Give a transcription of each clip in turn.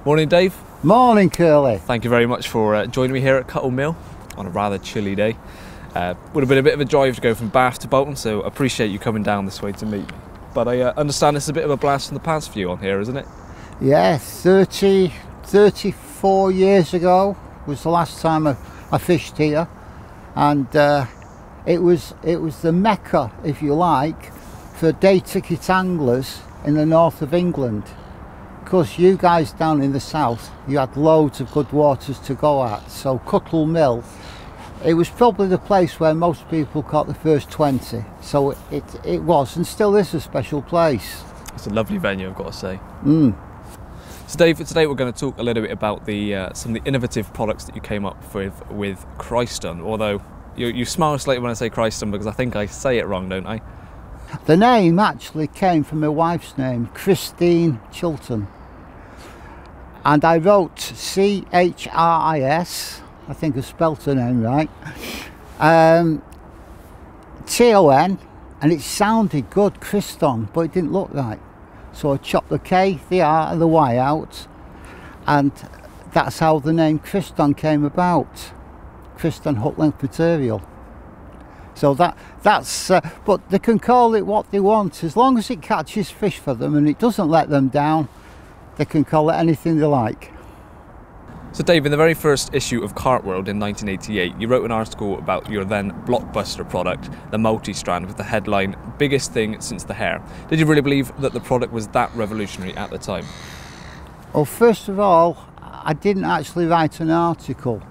Morning, Dave. Morning, Curly. Thank you very much for joining me here at Cuttle Mill on a rather chilly day. Would have been a bit of a drive to go from Bath to Bolton, so I appreciate you coming down this way to meet me. But I understand it's a bit of a blast from the past for you on here, isn't it? Yeah, 34 years ago was the last time I fished here, and it was the mecca, if you like, for day ticket anglers in the north of England. Because you guys down in the south, you had loads of good waters to go at. So Cuttle Mill, it was probably the place where most people caught the first 20. So it was and still is a special place. It's a lovely venue, I've got to say. So Dave, today we're going to talk a little bit about some of the innovative products that you came up with Kryston. Although you smile slightly when I say Kryston because I think I say it wrong, don't I? The name actually came from my wife's name, Chilton. And I wrote C-H-R-I-S, I think I spelt her name right, T-O-N, and it sounded good, Kryston, but it didn't look right. So I chopped the K, the R and the Y out, and that's how the name Kryston came about. Kryston hook length material. So that's but they can call it what they want, as long as it catches fish for them and it doesn't let them down. They can call it anything they like. So Dave, in the very first issue of Carp World in 1988, you wrote an article about your then blockbuster product, the Multi-Strand, with the headline, "Biggest thing since the hair." Did you really believe that the product was that revolutionary at the time? Well, first of all, I didn't actually write an article.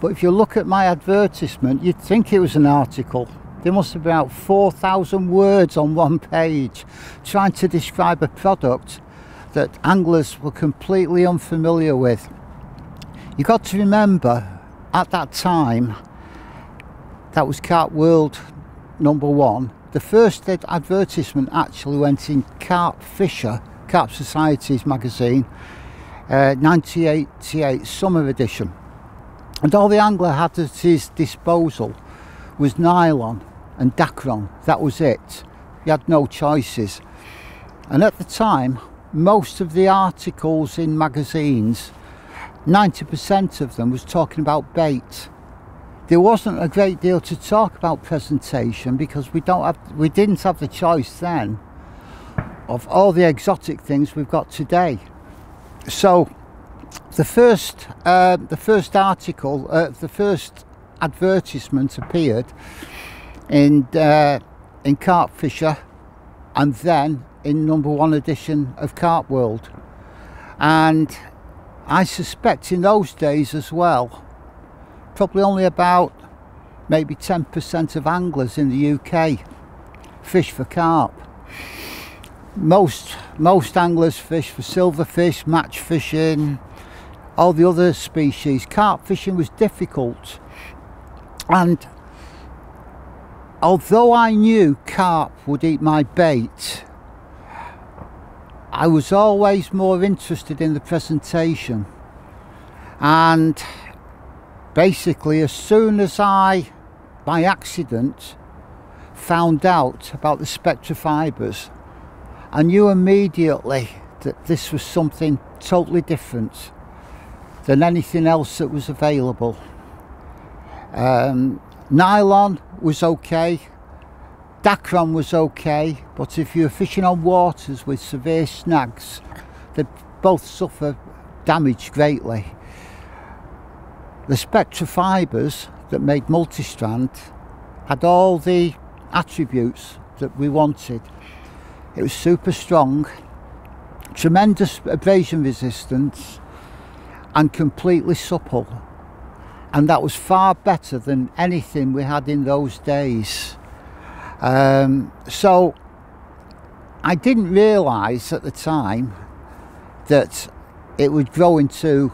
But if you look at my advertisement, you'd think it was an article. There must have been about 4,000 words on one page trying to describe a product that anglers were completely unfamiliar with. You've got to remember, at that time, that was Carp World #1. The first advertisement actually went in Carp Fisher, Carp Society's magazine, 1988 summer edition. And all the angler had at his disposal was nylon and Dacron. That was it. He had no choices. And at the time, most of the articles in magazines, 90% of them was talking about bait. There wasn't a great deal to talk about presentation because we didn't have the choice then of all the exotic things we've got today. So the first advertisement appeared in Carp Fisher and then in #1 edition of Carp World. And I suspect in those days as well, probably only about maybe 10% of anglers in the UK fish for carp. Most anglers fish for silverfish, match fishing, all the other species. Carp fishing was difficult, and although I knew carp would eat my bait, I was always more interested in the presentation. And basically, as soon as I, by accident, found out about the spectra fibres, I knew immediately that this was something totally different than anything else that was available. Nylon was okay, Dacron was okay, but if you're fishing on waters with severe snags, they both suffer damage greatly. The spectra fibres that made Multi-Strand had all the attributes that we wanted. It was super strong, tremendous abrasion resistance, and completely supple. And that was far better than anything we had in those days. So I didn't realise at the time that it would grow into,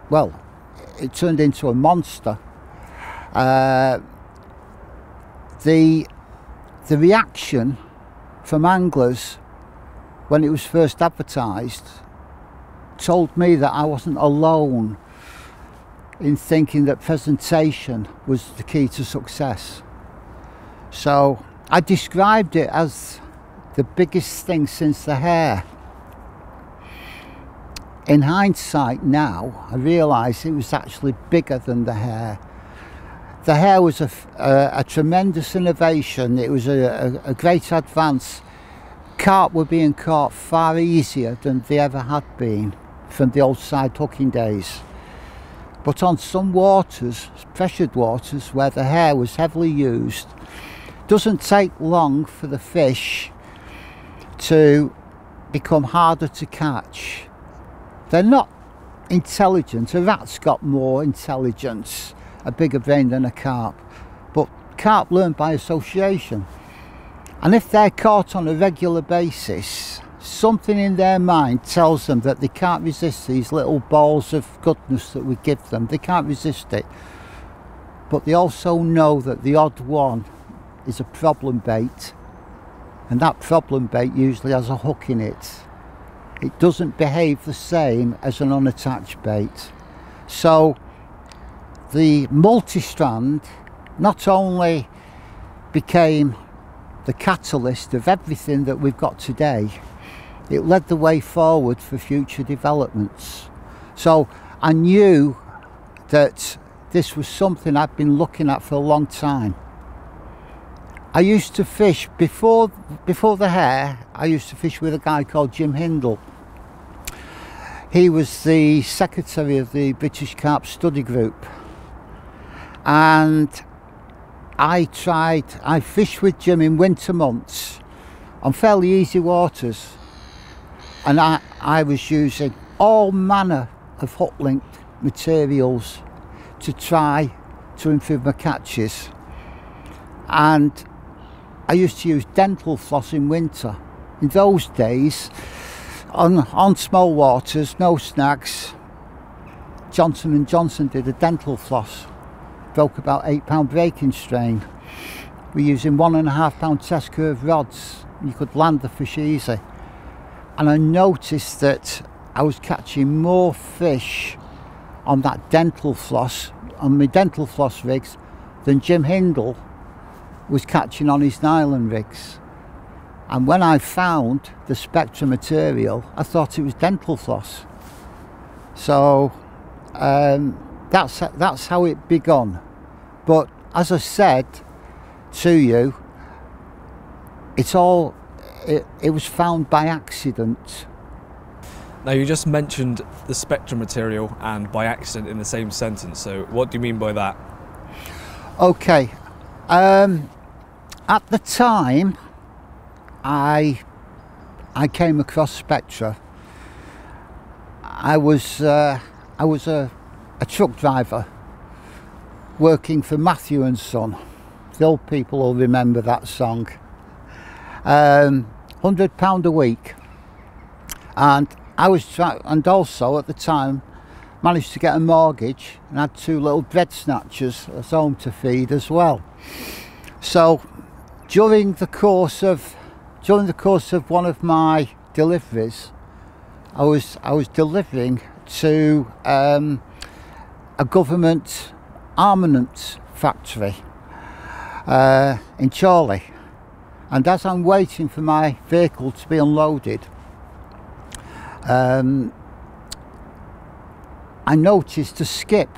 well, it turned into a monster. The reaction from anglers when it was first advertised told me that I wasn't alone in thinking that presentation was the key to success. So I described it as the biggest thing since the hair. in hindsight now, I realise it was actually bigger than the hair. The hair was a tremendous innovation. It was a great advance. Carp were being caught far easier than they ever had been from the old side hooking days. But on some waters, pressured waters, where the hair was heavily used, it doesn't take long for the fish to become harder to catch. They're not intelligent. A rat's got more intelligence, a bigger brain than a carp, but carp learn by association. And if they're caught on a regular basis, something in their mind tells them that they can't resist these little balls of goodness that we give them. They can't resist it. But they also know that the odd one is a problem bait, and that problem bait usually has a hook in it. It doesn't behave the same as an unattached bait. So the Multi-Strand not only became the catalyst of everything that we've got today, it led the way forward for future developments. So I knew that this was something I'd been looking at for a long time. I used to fish, before the hair, I used to fish with a guy called Jim Hindle. He was the secretary of the British Carp Study Group. And I fished with Jim in winter months on fairly easy waters. And I was using all manner of hook-linked materials to try to improve my catches. And I used to use dental floss in winter. In those days, on small waters, no snags, Johnson & Johnson did a dental floss. Broke about 8 pound breaking strain. We're using 1.5 pound test curve rods. You could land the fish easy. And I noticed that I was catching more fish on that dental floss, on my dental floss rigs, than Jim Hindle was catching on his nylon rigs. And when I found the Spectra material, I thought it was dental floss. So that's how it begun. But as I said to you, it was found by accident. Now, you just mentioned the Spectra material and by accident in the same sentence, so what do you mean by that? Okay, at the time I came across Spectra, I was a truck driver working for Matthew and Son. The old people will remember that song. £100 a week, and and also at the time managed to get a mortgage and had 2 little bread snatchers at home to feed as well. So during the course of one of my deliveries, I was delivering to a government armament factory in Chorley. And as I'm waiting for my vehicle to be unloaded, I noticed a skip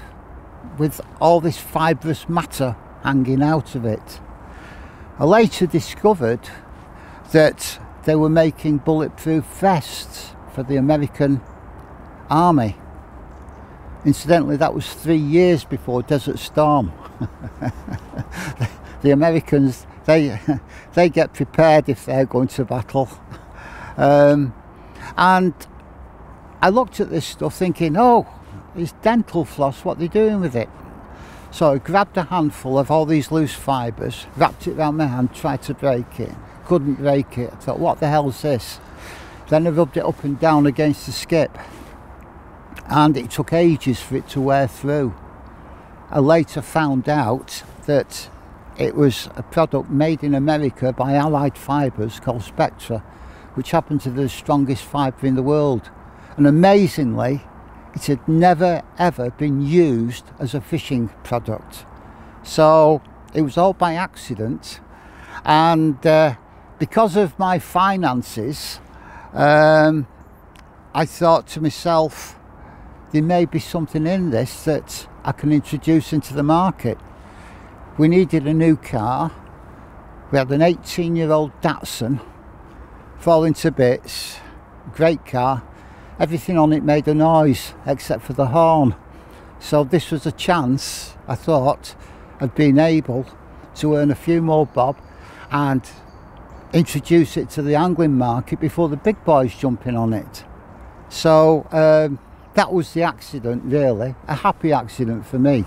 with all this fibrous matter hanging out of it. I later discovered that they were making bulletproof vests for the American Army. Incidentally, that was 3 years before Desert Storm. The Americans, they get prepared if they're going to battle. And I looked at this stuff thinking, oh, it's dental floss, what are they doing with it? So I grabbed a handful of all these loose fibres, wrapped it around my hand, tried to break it. Couldn't break it. I thought, what the hell's this? Then I rubbed it up and down against the skip, and it took ages for it to wear through. I later found out that it was a product made in America by Allied Fibres called Spectra, which happened to be the strongest fibre in the world. And amazingly, it had never ever been used as a fishing product. So it was all by accident, and because of my finances, I thought to myself, there may be something in this that I can introduce into the market. We needed a new car. We had an 18-year-old Datsun, falling to bits, great car. Everything on it made a noise except for the horn. So this was a chance, I thought, of being able to earn a few more bob and introduce it to the angling market before the big boys jump in on it. So that was the accident, really, a happy accident for me.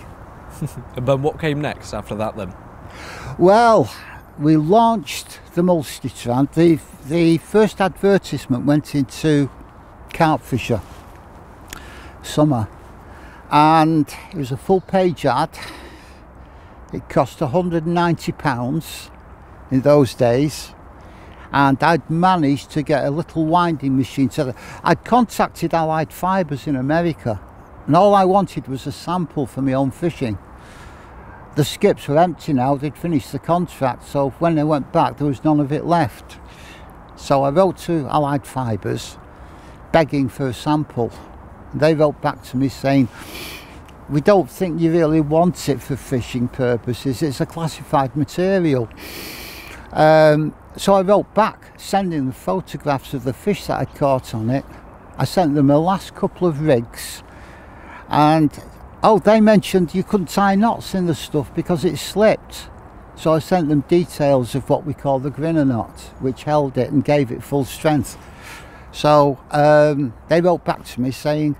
But what came next after that then? Well, we launched the Multi-Strand. The first advertisement went into Carp Fisher Summer, and it was a full page ad. It cost £190 in those days, and I'd managed to get a little winding machine. So I'd contacted Allied Fibres in America, and all I wanted was a sample for my own fishing. The skips were empty now, they'd finished the contract, so when they went back there was none of it left. So I wrote to Allied Fibres begging for a sample. They wrote back to me saying, we don't think you really want it for fishing purposes, it's a classified material. So I wrote back, sending the photographs of the fish that I'd caught on it. I sent them the last couple of rigs, and they mentioned you couldn't tie knots in the stuff because it slipped. So I sent them details of what we call the grinner knot, which held it and gave it full strength. So they wrote back to me saying,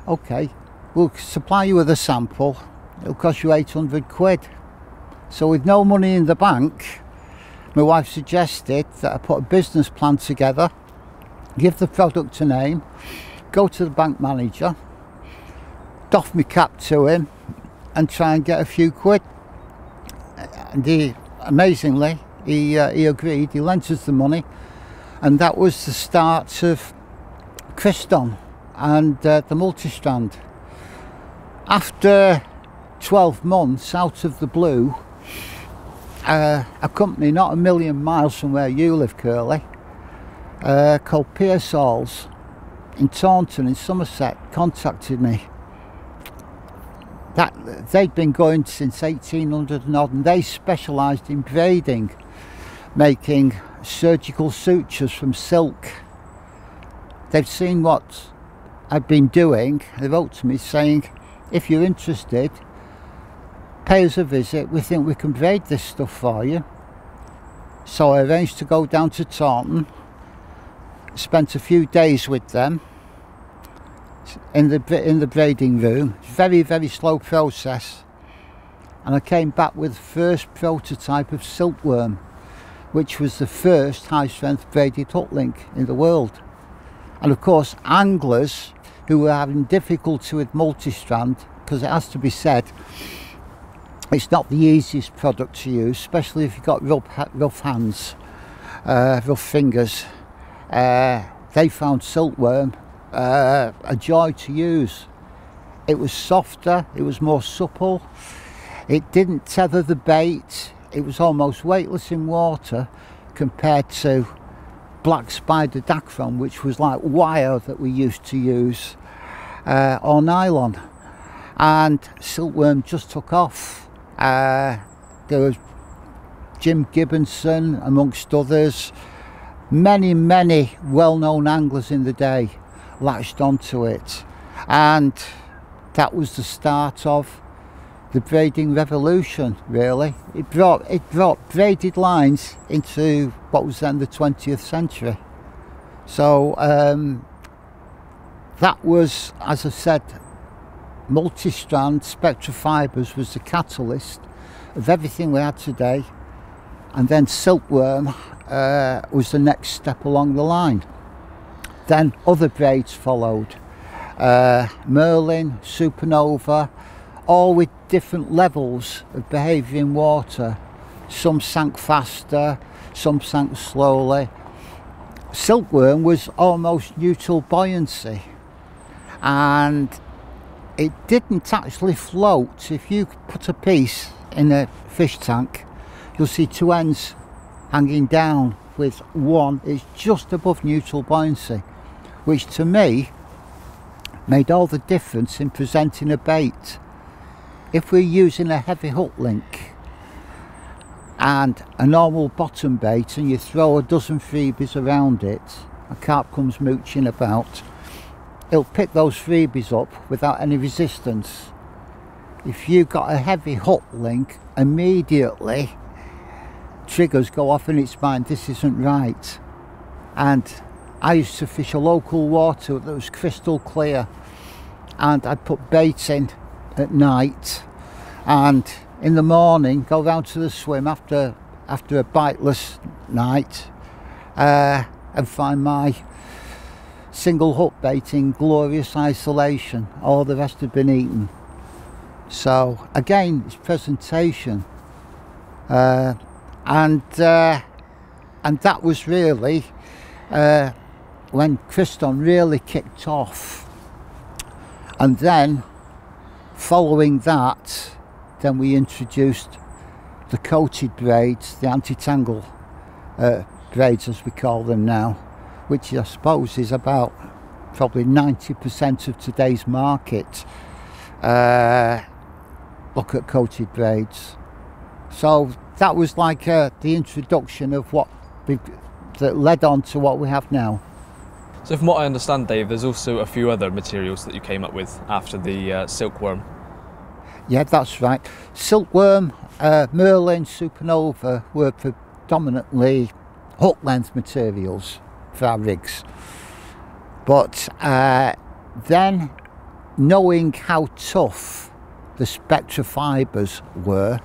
okay, we'll supply you with a sample, it'll cost you 800 quid. So with no money in the bank, my wife suggested that I put a business plan together, give the product a name, go to the bank manager, doff my cap to him and try and get a few quid. And amazingly, he agreed, he lent us the money, and that was the start of Kryston and the Multi-Strand. After 12 months, out of the blue, a company not a million miles from where you live, Curly, called Pearsall's in Taunton in Somerset contacted me. They'd been going since 1800 and odd, and they specialised in braiding, making surgical sutures from silk. They've seen what I've been doing. They wrote to me saying, if you're interested, pay us a visit, we think we can braid this stuff for you. So I arranged to go down to Taunton, spent a few days with them in the braiding room. Very, very slow process, and I came back with the first prototype of silkworm, which was the first high strength braided hooklink in the world. And of course anglers who were having difficulty with Multi-Strand, because it has to be said, it's not the easiest product to use, especially if you've got rough hands, rough fingers. They found silkworm a joy to use. It was softer, it was more supple, it didn't tether the bait, it was almost weightless in water compared to black spider dacron, which was like wire that we used to use, or nylon. And silkworm just took off. There was Jim Gibbonson amongst others, many well-known anglers in the day latched onto it, and that was the start of the braiding revolution, really. It brought braided lines into what was then the 20th century. So that was, as I said, Multi-Strand Spectra Fibres was the catalyst of everything we had today, and then silkworm was the next step along the line. Then other braids followed, Merlin, Supernova, all with different levels of behaviour in water. Some sank faster, some sank slowly. Silkworm was almost neutral buoyancy, and it didn't actually float. If you put a piece in a fish tank, you'll see two ends hanging down, with one is just above neutral buoyancy. which to me made all the difference in presenting a bait. If we're using a heavy hook link and a normal bottom bait and you throw a dozen freebies around it, a carp comes mooching about, it'll pick those freebies up without any resistance. If you've got a heavy hook link, immediately triggers go off in its mind, this isn't right. And I used to fish a local water that was crystal clear, and I'd put bait in at night and in the morning go round to the swim after a biteless night and find my single hook bait in glorious isolation. All the rest had been eaten. So again, it's presentation, and that was really when Kryston really kicked off. And then following that, then we introduced the coated braids, the anti-tangle braids as we call them now, which I suppose is about probably 90% of today's market. Look at coated braids. So that was like the introduction of that led on to what we have now. So from what I understand, Dave, there's also a few other materials that you came up with after the silkworm. Yeah, that's right. Silkworm, Merlin, Supernova were predominantly hook length materials for our rigs. But then, knowing how tough the Spectra fibres were,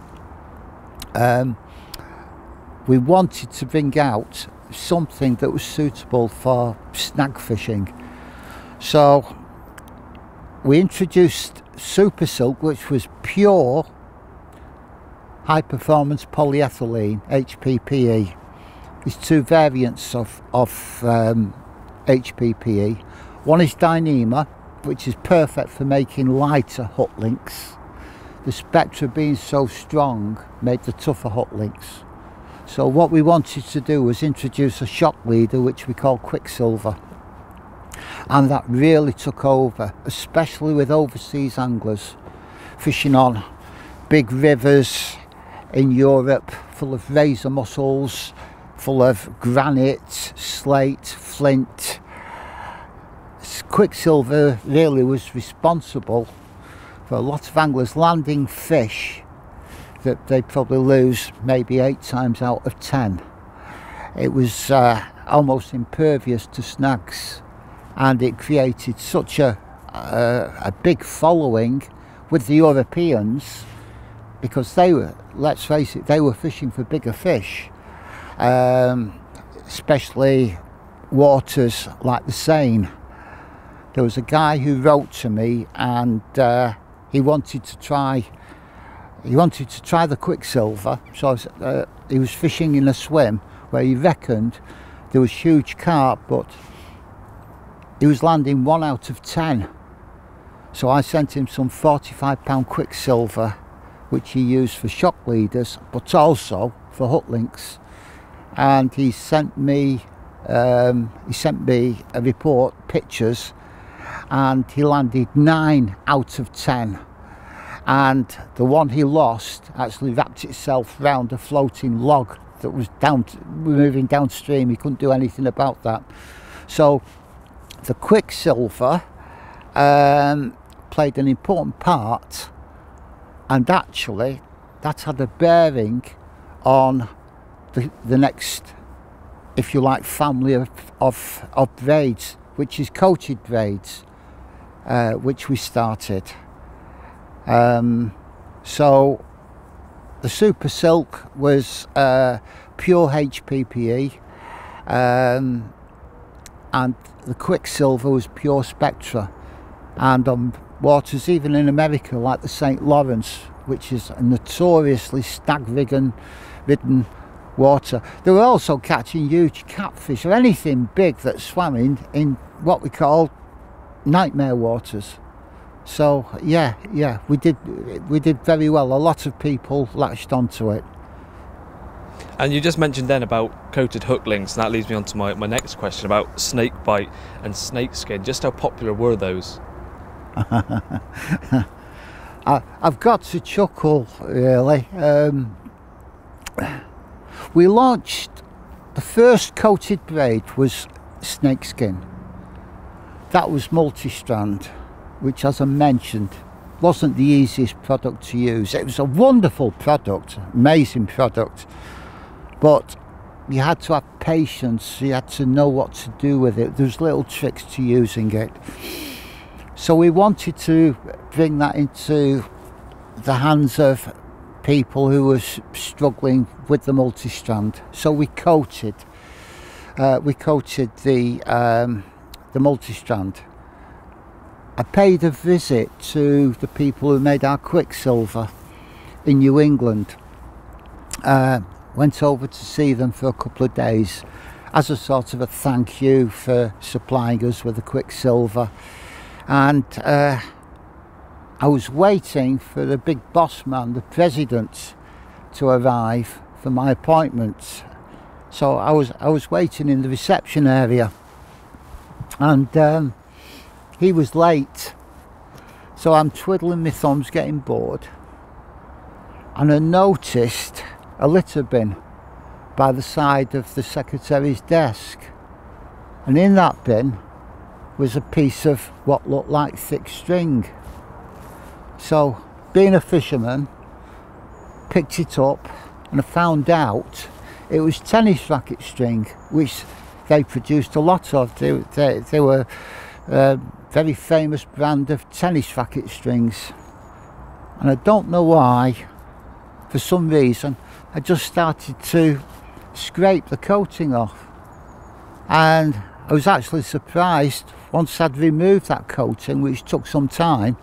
we wanted to bring out something that was suitable for snag fishing. So we introduced Super Silk, which was pure high performance polyethylene, HPPE. There's two variants of HPPE. One is Dyneema, which is perfect for making lighter hook links. The Spectra, being so strong, made the tougher hook links. So what we wanted to do was introduce a shock leader, which we call Quicksilver, and that really took over, especially with overseas anglers fishing on big rivers in Europe full of razor mussels, full of granite, slate, flint. Quicksilver really was responsible for a lot of anglers landing fish that they probably lose maybe 8 times out of 10. It was almost impervious to snags, and it created such a big following with the Europeans, because they were, let's face it, they were fishing for bigger fish, especially waters like the Seine. There was a guy who wrote to me, and he wanted to try the Quicksilver. So he was fishing in a swim where he reckoned there was huge carp, but he was landing 1 out of 10. So I sent him some 45-pound Quicksilver, which he used for shock leaders, but also for hook links. And he sent me a report, pictures, and he landed 9 out of 10. And the one he lost actually wrapped itself round a floating log that was moving downstream. He couldn't do anything about that. So the Quicksilver played an important part, and actually that had a bearing on the next, if you like, family of braids, which is coated braids, which we started. So the Super Silk was pure HPPE, and the Quicksilver was pure Spectra. And on waters even in America, like the St. Lawrence, which is a notoriously stag-ridden water, they were also catching huge catfish or anything big that swam in what we call nightmare waters. So yeah, we did very well. A lot of people latched onto it. And you just mentioned then about coated hook links, and that leads me on to my next question about snake bite and snake skin. Just how popular were those? I've got to chuckle, really. We launched, the first coated braid was snakeskin. That was Multi-Strand, which, as I mentioned, wasn't the easiest product to use. It was a wonderful product, amazing product, but you had to have patience, you had to know what to do with it. There's little tricks to using it. So we wanted to bring that into the hands of people who were struggling with the Multi-Strand. So we coated the Multi-Strand. I paid a visit to the people who made our Quicksilver in New England. Went over to see them for a couple of days as a sort of a thank you for supplying us with the Quicksilver. And I was waiting for the big boss man, the president, to arrive for my appointment. So I was waiting in the reception area, and he was late. So I'm twiddling my thumbs, getting bored, and I noticed a litter bin by the side of the secretary's desk, and in that bin was a piece of what looked like thick string. So, being a fisherman, picked it up, and I found out it was tennis racket string, which they produced a lot of. They were a very famous brand of tennis racket strings, and I don't know why, for some reason, I just started to scrape the coating off, and I was actually surprised once I'd removed that coating, which took some time.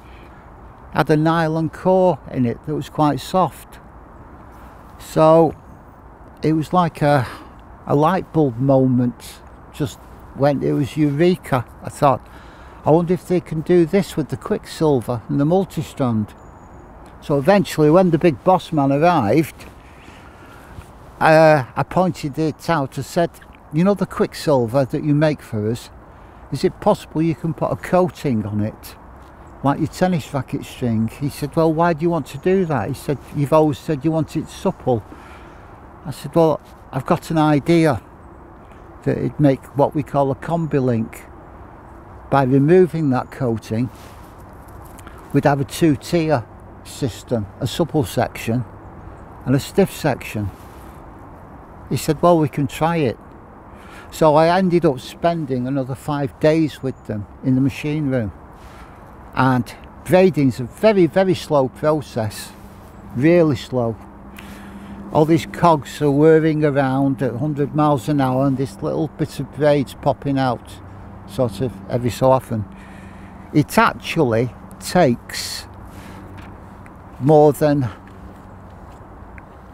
Had a nylon core in it that was quite soft. So it was like a light bulb moment, just when it was eureka. I thought, I wonder if they can do this with the Quicksilver and the Multi-Strand. So eventually, when the big boss man arrived, I pointed it out. I said, you know the Quicksilver that you make for us, is it possible you can put a coating on it like your tennis racket string? He said, well, why do you want to do that? He said, you've always said you want it supple. I said, well, I've got an idea that it'd make what we call a combi link. By removing that coating, we'd have a two-tier system, a supple section and a stiff section. He said, well, we can try it. So I ended up spending another 5 days with them in the machine room. And braiding's a very, very slow process, really slow. All these cogs are whirring around at 100 miles an hour, and this little bit of braid's popping out sort of every so often. It actually takes more than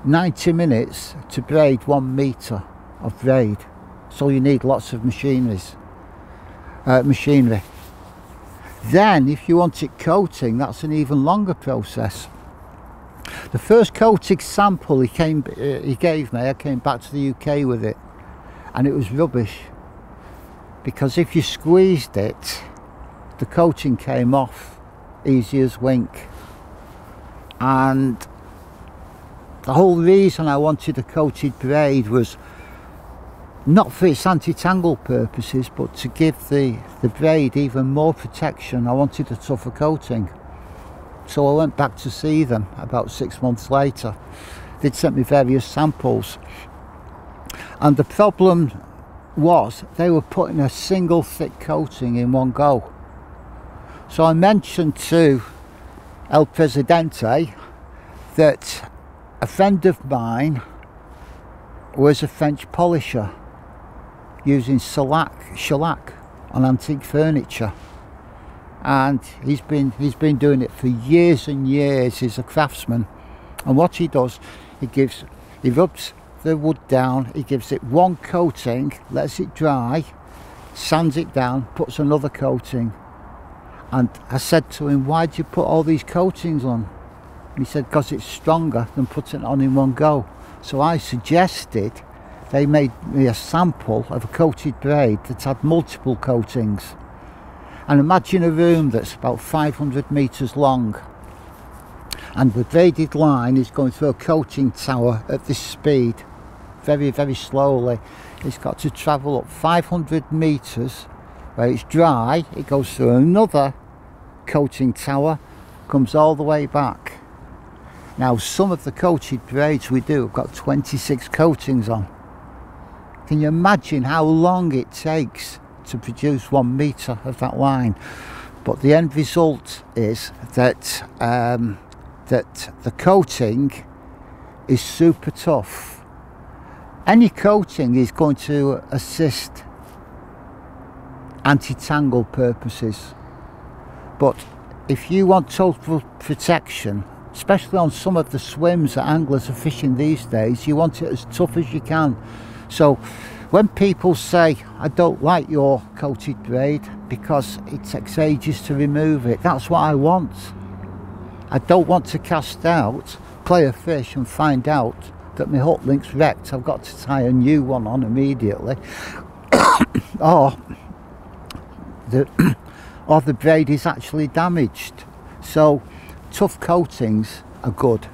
90 minutes to braid 1 metre of braid. So you need lots of machinery. Then if you want it coating, that's an even longer process. The first coating sample he gave me, I came back to the UK with it, and it was rubbish, because if you squeezed it, the coating came off easy as wink. And the whole reason I wanted a coated braid was not for its anti-tangle purposes, but to give the braid even more protection. I wanted a tougher coating. So I went back to see them about 6 months later. They'd sent me various samples, and the problem was they were putting a single thick coating in one go. So I mentioned to El Presidente that a friend of mine was a French polisher using shellac on antique furniture, and he's been doing it for years and years. He's a craftsman, and what he does, he rubs the wood down, he gives it one coating, lets it dry, sands it down, puts another coating. And I said to him, why do you put all these coatings on? And he said, because it's stronger than putting it on in one go. So I suggested they made me a sample of a coated braid that had multiple coatings. And imagine a room that's about 500 metres long, and the braided line is going through a coating tower at this speed, very, very slowly. It's got to travel up 500 metres. Where it's dry, it goes through another coating tower, comes all the way back. Now, some of the coated braids we do have got 26 coatings on. Can you imagine how long it takes to produce 1 metre of that line? But the end result is that that the coating is super tough. Any coating is going to assist anti-tangle purposes, but if you want total protection, especially on some of the swims that anglers are fishing these days, you want it as tough as you can. So when people say, I don't like your coated braid because it takes ages to remove it, that's what I want. I don't want to cast out, play a fish and find out that my hook link's wrecked. I've got to tie a new one on immediately. or the braid is actually damaged. So tough coatings are good.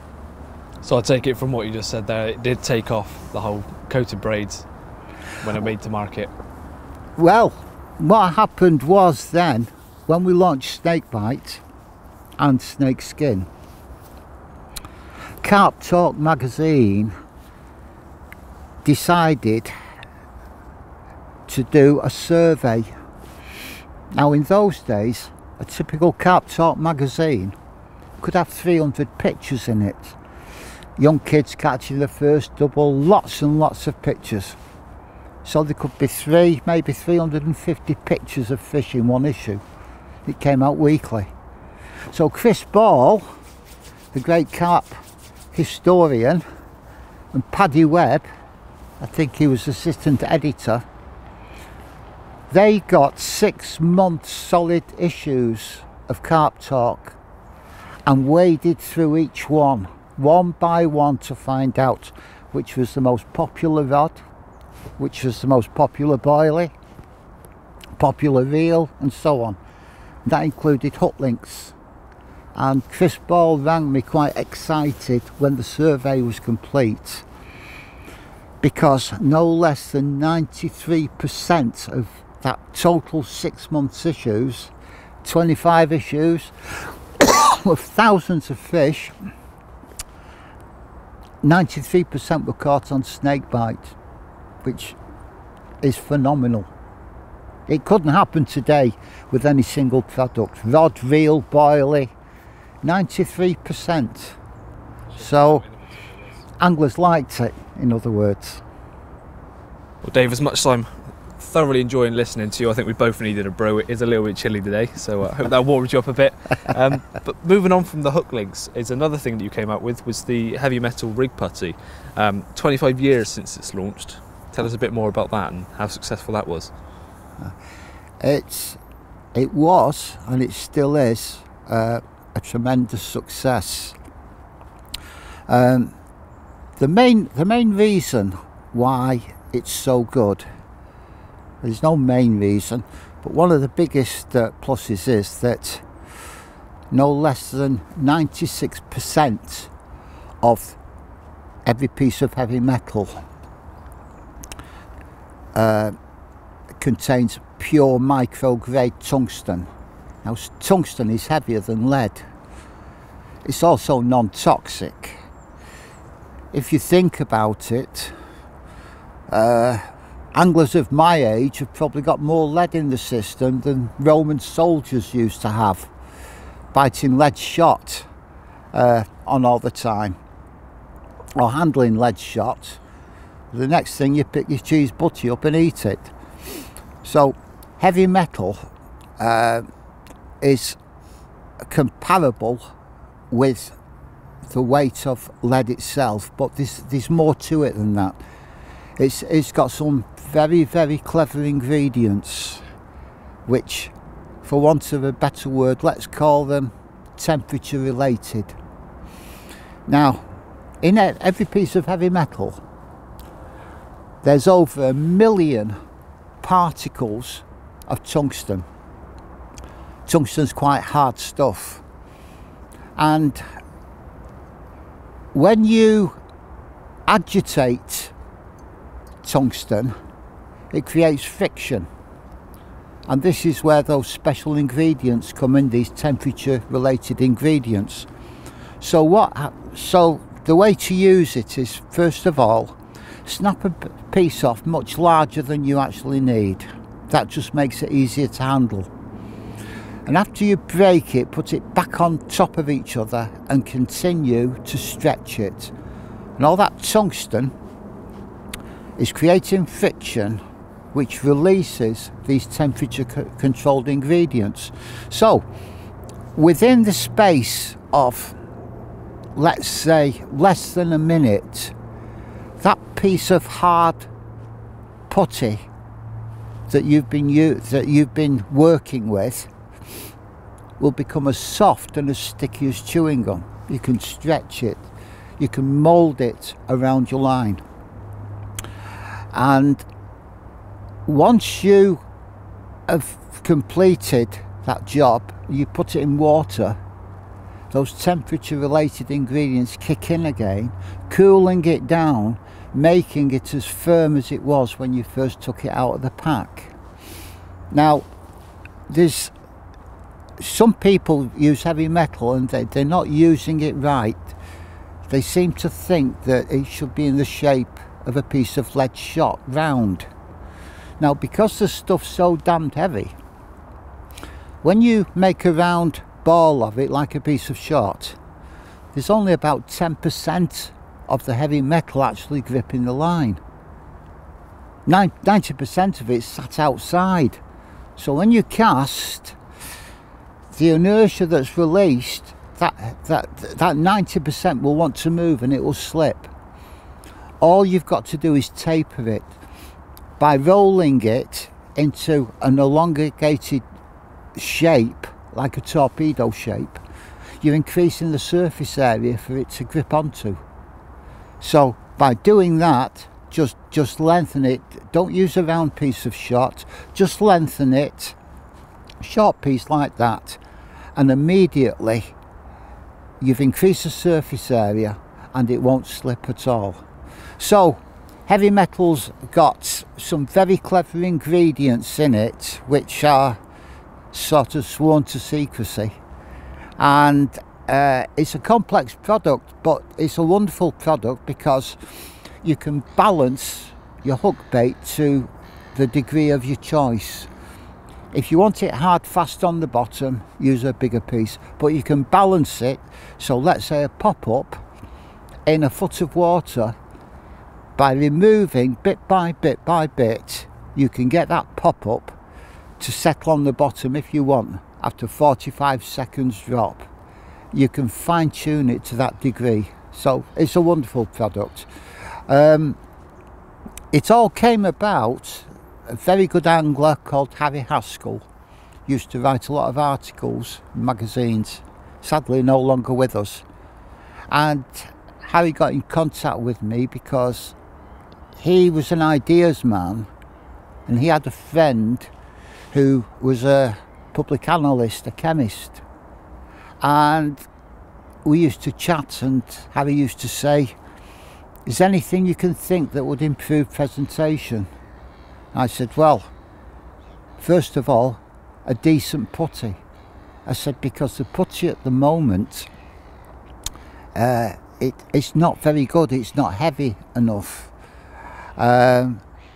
So I take it from what you just said there, it did take off, the whole coated braids, when it made to market. Well, what happened was then, when we launched Snakebite and Snake Skin, Carp Talk magazine decided to do a survey. Now, in those days, a typical Carp Talk magazine could have 300 pictures in it. Young kids catching the first double, lots and lots of pictures. So there could be maybe 350 pictures of fish in one issue. It came out weekly. So Chris Ball, the great carp historian, and Paddy Webb, I think he was assistant editor, they got 6 months solid issues of Carp Talk and waded through each one by one, to find out which was the most popular rod, which was the most popular boilie, popular reel, and so on. That included hook links. And Chris Ball rang me quite excited when the survey was complete, because no less than 93% of that total 6 months issues, 25 issues with thousands of fish, 93% were caught on snakebite, which is phenomenal. It couldn't happen today with any single product. Rod, reel, boilie, 93%. So anglers liked it, in other words. Well, Dave, as much as I'm thoroughly enjoying listening to you, I think we both needed a brew. It is a little bit chilly today, so I hope that warmed you up a bit. But moving on from the hook links, is another thing that you came out with was the heavy metal rig putty. 25 years since it's launched. Tell us a bit more about that and how successful that was. It was, and it still is, a tremendous success. The main reason why it's so good, there's no main reason, but one of the biggest pluses is that no less than 96% of every piece of heavy metal contains pure micro-grade tungsten. Now, tungsten is heavier than lead. It's also non-toxic. If you think about it, anglers of my age have probably got more lead in the system than Roman soldiers used to have, biting lead shot on all the time, or handling lead shot. The next thing, you pick your cheese butty up and eat it. So heavy metal is comparable with the weight of lead itself, but there's more to it than that. It's got some very, very clever ingredients, which, for want of a better word, let's call them temperature related. Now, in every piece of heavy metal, there's over 1 million particles of tungsten. Tungsten's quite hard stuff, and when you agitate tungsten, it creates friction, and this is where those special ingredients come in, these temperature related ingredients. So the way to use it is, first of all, snap a piece off much larger than you actually need. That just makes it easier to handle. And after you break it, put it back on top of each other and continue to stretch it. And all that tungsten is creating friction, which releases these temperature controlled ingredients. So within the space of, let's say, less than a minute, that piece of hard putty that you've been working with will become as soft and as sticky as chewing gum. You can stretch it, you can mould it around your line, and once you have completed that job, you put it in water, those temperature related ingredients kick in again, cooling it down, making it as firm as it was when you first took it out of the pack. Now, there's some people use heavy metal and they're not using it right. They seem to think that it should be in the shape of a piece of lead shot, round. Now, because the stuff's so damned heavy, when you make a round ball of it like a piece of shot, there's only about 10% of the heavy metal actually gripping the line. 90% of it's sat outside. So when you cast, the inertia that's released, that 90% will want to move and it will slip. All you've got to do is taper it. By rolling it into an elongated shape, like a torpedo shape, you're increasing the surface area for it to grip onto. So by doing that, just lengthen it. Don't use a round piece of shot, just lengthen it, short piece like that, and immediately you've increased the surface area and it won't slip at all. So heavy metal's got some very clever ingredients in it which are sort of sworn to secrecy, and it's a complex product, but it's a wonderful product because you can balance your hook bait to the degree of your choice. If you want it hard fast on the bottom, use a bigger piece, but you can balance it. So let's say a pop-up in a foot of water, by removing bit by bit by bit, you can get that pop-up to settle on the bottom if you want. After 45 seconds drop, you can fine-tune it to that degree. So it's a wonderful product. It all came about, a very good angler called Harry Haskell used to write a lot of articles in magazines, sadly no longer with us, and Harry got in contact with me because he was an ideas man and he had a friend who was a public analyst, a chemist, and we used to chat, and Harry used to say, is there anything you can think that would improve presentation? I said, well, first of all, a decent putty. I said, because the putty at the moment, it's not very good, it's not heavy enough.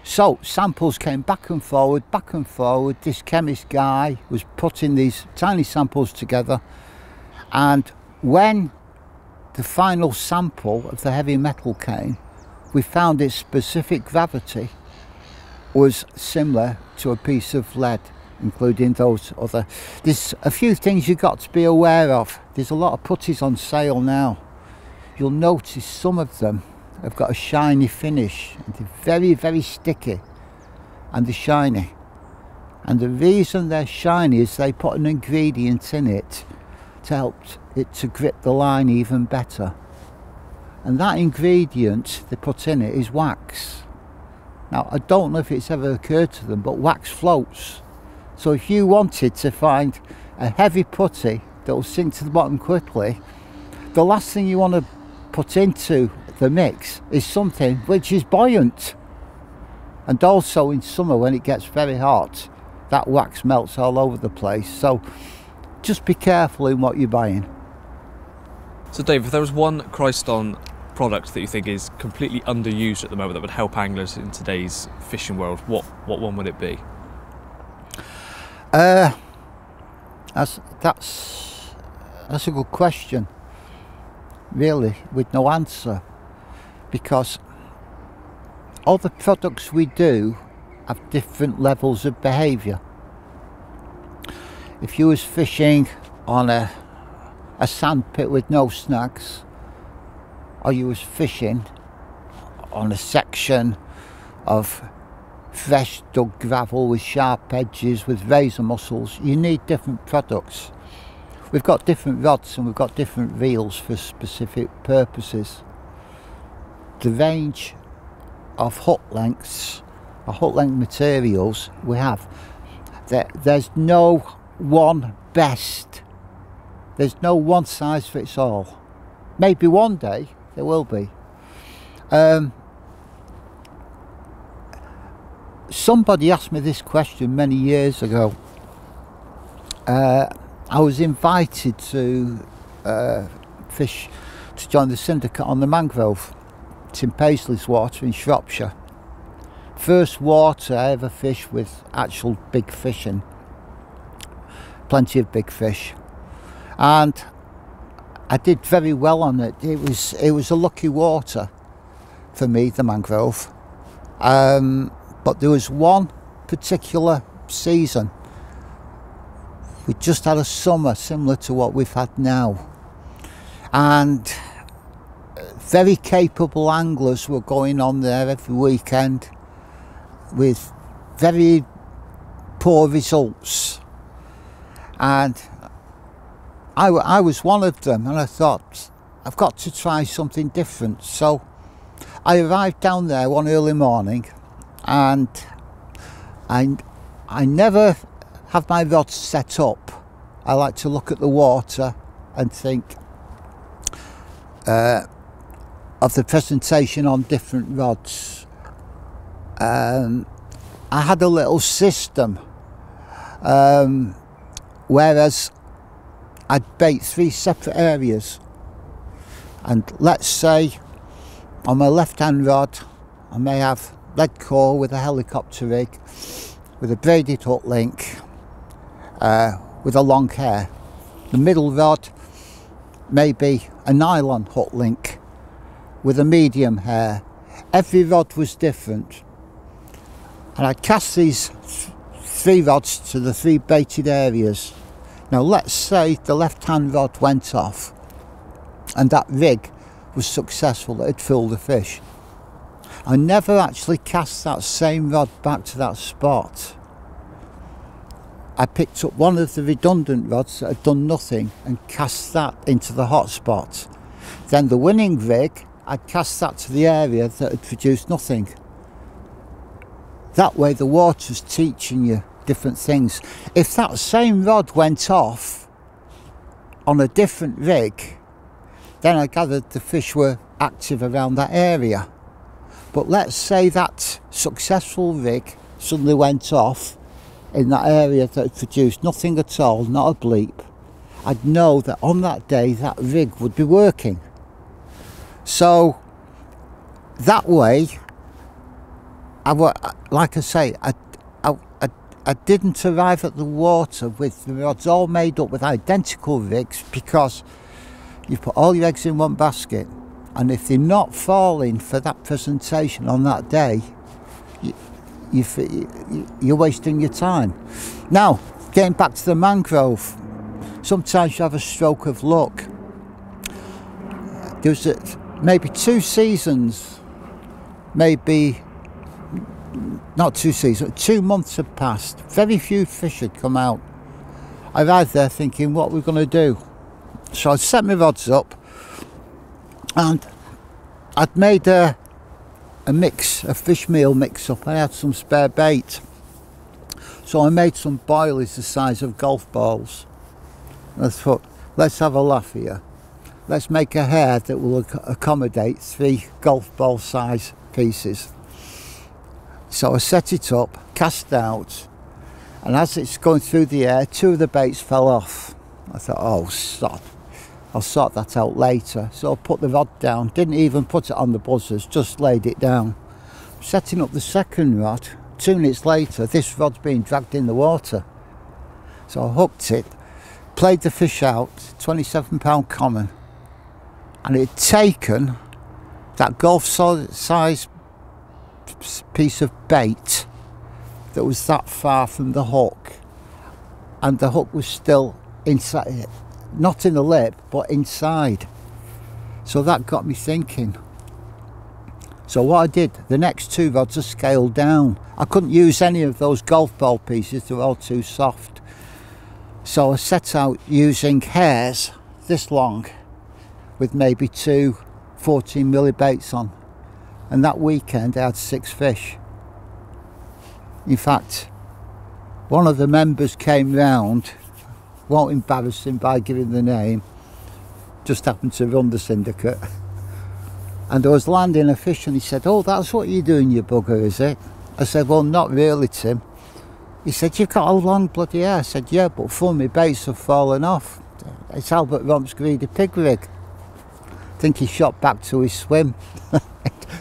So samples came back and forward. This chemist guy was putting these tiny samples together, and when the final sample of the heavy metal came, we found its specific gravity was similar to a piece of lead, including those other. There's a few things you've got to be aware of. There's a lot of putties on sale now. You'll notice some of them have got a shiny finish, and they're very, very sticky, and they're shiny. And the reason they're shiny is they put an ingredient in it to help it to grip the line even better. and that ingredient they put in it is wax. Now, I don't know if it's ever occurred to them, but wax floats. So if you wanted to find a heavy putty that will sink to the bottom quickly, the last thing you want to put into the mix is something which is buoyant. And also in summer, when it gets very hot, that wax melts all over the place. So just be careful in what you're buying. So Dave, if there was one Kryston product that you think is completely underused at the moment that would help anglers in today's fishing world, what one would it be? That's a good question, really, with no answer, because all the products we do have different levels of behaviour. If you was fishing on a sand pit with no snags, or you was fishing on a section of fresh dug gravel with sharp edges with razor mussels, you need different products. We've got different rods and we've got different reels for specific purposes. The range of hook lengths or hook length materials we have, there's no one best. There's no one size fits all. Maybe one day there will be. Somebody asked me this question many years ago. I was invited to fish, to join the syndicate on the mangrove. It's in Paisley's Water in Shropshire. First water I ever fished with actual big fishing. Plenty of big fish. And I did very well on it. It was a lucky water for me, the mangrove. But there was one particular season. We just had a summer similar to what we've had now. And very capable anglers were going on there every weekend with very poor results. And I was one of them, and I thought, I've got to try something different. So I arrived down there one early morning, and I never have my rods set up. I like to look at the water and think of the presentation on different rods. I had a little system, whereas I'd bait 3 separate areas, and let's say on my left hand rod I may have lead core with a helicopter rig with a braided hook link with a long hair. The middle rod may be a nylon hook link with a medium hair. Every rod was different, and I cast these 3 rods to the 3 baited areas. Now let's say the left hand rod went off and that rig was successful, it had filled the fish. I never actually cast that same rod back to that spot. I picked up one of the redundant rods that had done nothing and cast that into the hot spot. Then the winning rig, I'd cast that to the area that had produced nothing. That way the water's teaching you different things. If that same rod went off on a different rig, then I gathered the fish were active around that area. But let's say that successful rig suddenly went off in that area that had produced nothing at all, not a bleep. I'd know that on that day that rig would be working. So that way, like I say, I didn't arrive at the water with the rods all made up with identical rigs, because you put all your eggs in one basket, and if they're not falling for that presentation on that day, you're wasting your time. Now, getting back to the mangrove, sometimes you have a stroke of luck. There's maybe 2 seasons, maybe not 2 seasons, 2 months had passed. Very few fish had come out. I arrived there thinking, what we're going to do? So I set my rods up, and I'd made a mix, a fish meal mix up. I had some spare bait. So I made some boilies the size of golf balls. And I thought, let's have a laugh here. Let's make a hair that will accommodate 3 golf ball size pieces. So I set it up, cast out, and as it's going through the air, 2 of the baits fell off. I thought, oh, sod. I'll sort that out later. So I put the rod down, didn't even put it on the buzzers, just laid it down. Setting up the second rod, 2 minutes later, this rod's being dragged in the water. So I hooked it, played the fish out, 27-pound common, and it had taken that golf size piece of bait that was that far from the hook, and the hook was still inside, not in the lip but inside. So that got me thinking. So what I did, the next 2 rods are scaled down. I couldn't use any of those golf ball pieces, they were all too soft. So I set out using hairs this long with maybe 2 14mm baits on, and that weekend I had 6 fish. In fact, one of the members came round, won't embarrass him by giving the name, just happened to run the syndicate, and I was landing a fish and he said, oh, that's what you're doing, you bugger, is it? I said, well, not really, Tim. He said, you've got a long bloody hair. I said, yeah, but 4 of my baits have fallen off. It's Albert Romp's greedy pig rig. I think he shot back to his swim.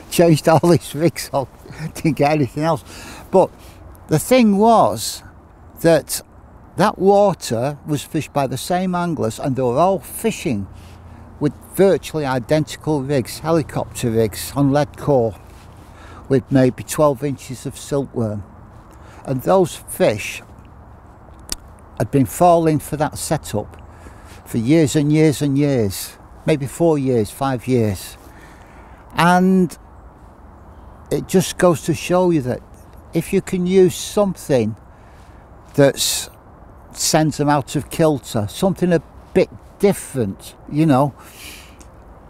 Changed all his rigs off, didn't get anything else. But the thing was that that water was fished by the same anglers, and they were all fishing with virtually identical rigs, helicopter rigs on lead core, with maybe 12 inches of silkworm. And those fish had been falling for that setup for years and years and years, maybe 4 years, 5 years. And it just goes to show you that if you can use something that sends them out of kilter, something a bit different, you know.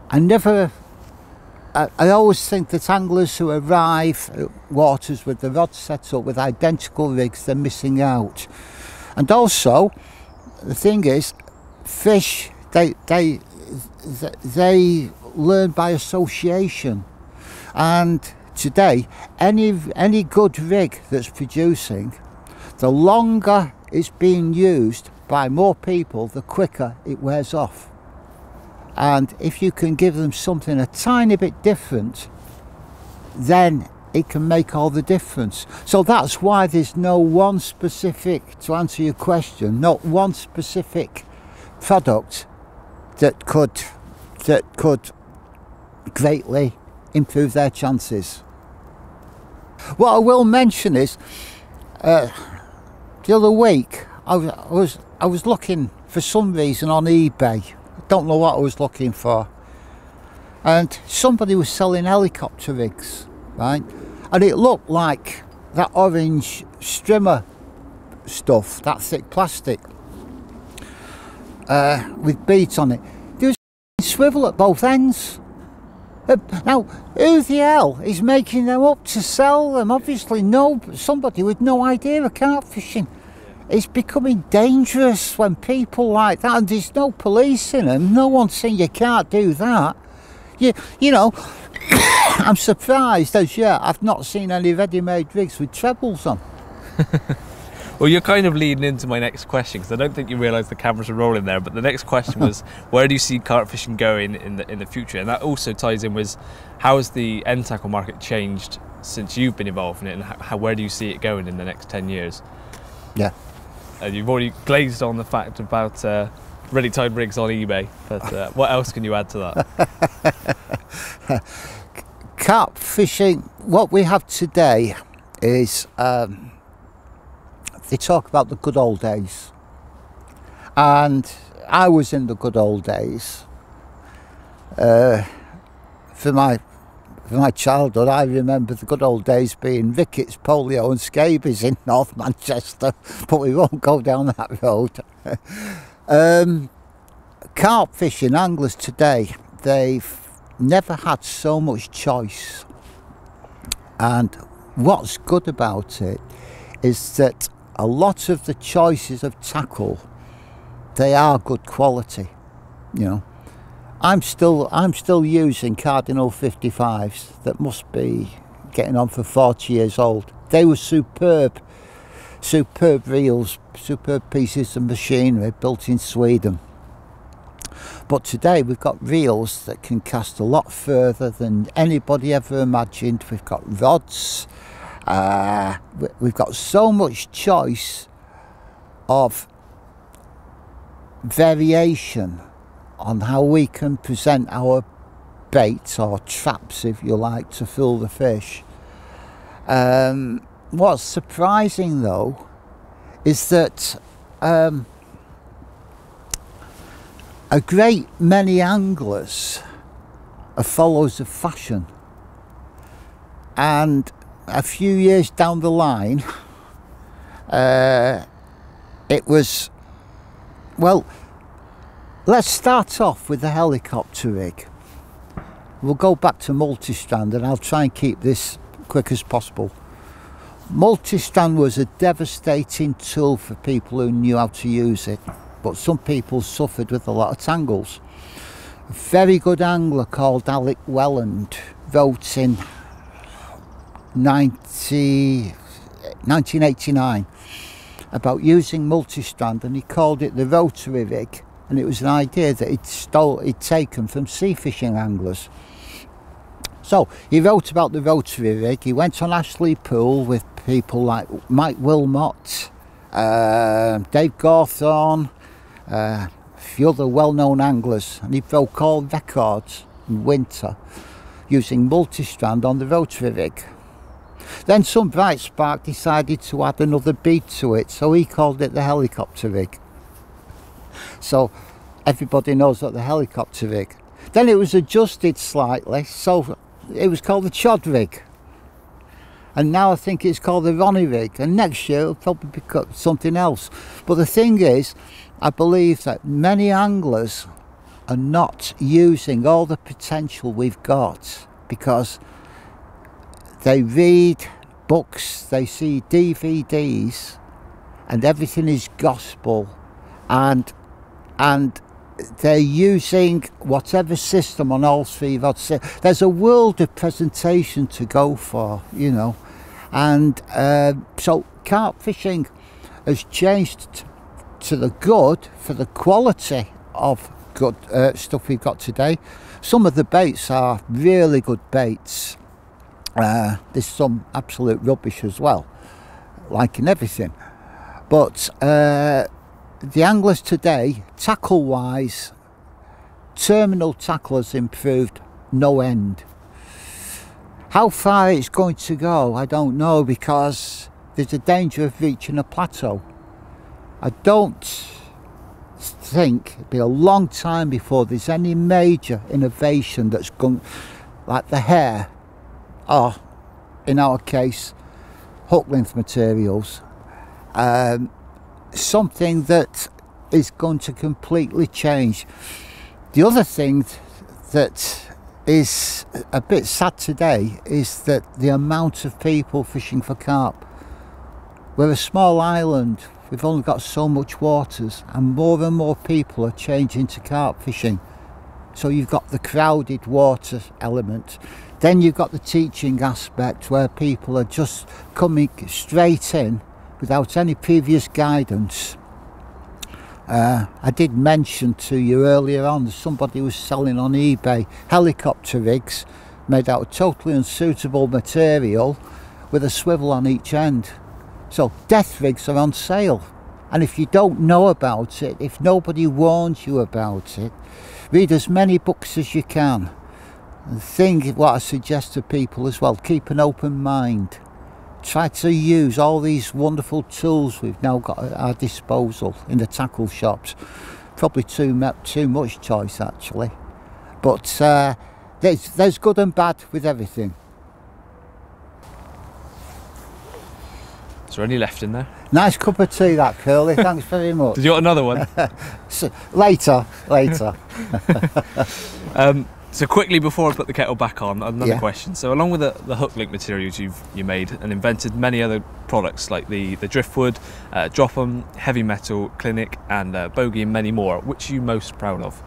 I always think that anglers who arrive at waters with the rod set up with identical rigs, they're missing out. And also, the thing is, fish, they learn by association. And today, any good rig that's producing, the longer it's being used by more people, the quicker it wears off. And if you can give them something a tiny bit different, then it can make all the difference. So that's why there's no one specific, to answer your question, not one specific product that could greatly improve their chances. What I will mention is, the other week I was looking for some reason on eBay. Don't know what I was looking for, and somebody was selling helicopter rigs, right? And it looked like that orange strimmer stuff, that thick plastic with beads on it. There was a swivel at both ends. Now, who the hell is making them up to sell them? Obviously somebody with no idea of carp fishing. It's becoming dangerous when people like that, and there's no police in them, no one's saying you can't do that. You know, I'm surprised as yet I've not seen any ready-made rigs with trebles on. Well, you're kind of leading into my next question, because I don't think you realise the cameras are rolling there, but the next question was, where do you see carp fishing going in the future? And that also ties in with, how has the end tackle market changed since you've been involved in it, and where do you see it going in the next 10 years? Yeah. You've already glazed on the fact about ready-tied rigs on eBay, but what else can you add to that? Carp fishing, what we have today is, they talk about the good old days, and I was in the good old days. For my childhood, I remember the good old days being rickets, polio and scabies in North Manchester, but we won't go down that road. Carp fishing, anglers today, they've never had so much choice. And what's good about it is that a lot of the choices of tackle, they are good quality. You know, I'm still using Cardinal 55s that must be getting on for 40 years old. They were superb reels, superb pieces of machinery built in Sweden. But today we've got reels that can cast a lot further than anybody ever imagined. We've got rods, we've got so much choice of variation on how we can present our baits or traps, if you like, to fool the fish. What's surprising though is that a great many anglers are followers of fashion, and a few years down the line it was, well, let's start off with the helicopter rig. We'll go back to Multi-Strand, and I'll try and keep this quick as possible. Multi-Strand was a devastating tool for people who knew how to use it, but some people suffered with a lot of tangles. A very good angler called Alec Welland wrote in 1989 about using Multi-Strand, and he called it the rotary rig, and it was an idea that he'd taken from sea fishing anglers. So he wrote about the rotary rig. He went on Ashley Pool with people like Mike Wilmot, Dave Gawthorne, a few other well-known anglers, and he broke all records in winter using Multi-Strand on the rotary rig. Then some bright spark decided to add another beat to it, so he called it the helicopter rig. So everybody knows what the helicopter rig. Then it was adjusted slightly, so it was called the chod rig. And now I think it's called the Ronnie rig, and next year it'll probably be something else. But the thing is, I believe that many anglers are not using all the potential we've got, because they read books, they see DVDs, and everything is gospel, and they're using whatever system on all three rods. There's a world of presentation to go for, you know, and so carp fishing has changed to the good for the quality of good stuff we've got today. Some of the baits are really good baits. There's some absolute rubbish as well, like in everything. But the anglers today, tackle wise, terminal tackle has improved no end. How far it's going to go, I don't know, because there's a danger of reaching a plateau. I don't think it'll be a long time before there's any major innovation that's going, like the hair, or in our case, hook length materials. Something that is going to completely change. The other thing that is a bit sad today is that the amount of people fishing for carp. We're a small island, we've only got so much waters, and more people are changing to carp fishing. So you've got the crowded water element. Then you've got the teaching aspect, where people are just coming straight in without any previous guidance. I did mention to you earlier on that somebody was selling on eBay helicopter rigs made out of totally unsuitable material with a swivel on each end. So death rigs are on sale, and if you don't know about it, if nobody warns you about it, read as many books as you can. The thing, what I suggest to people as well, keep an open mind. Try to use all these wonderful tools we've now got at our disposal in the tackle shops. Probably too much choice actually, but there's good and bad with everything. Is there any left in there? Nice cup of tea that, Curly, thanks very much. Did you want another one? So, later. So quickly, before I put the kettle back on, another Yeah. question. So along with the hooklink materials you made and invented many other products like the driftwood, drop 'em, heavy metal, clinic, and bogey, and many more. Which are you most proud of?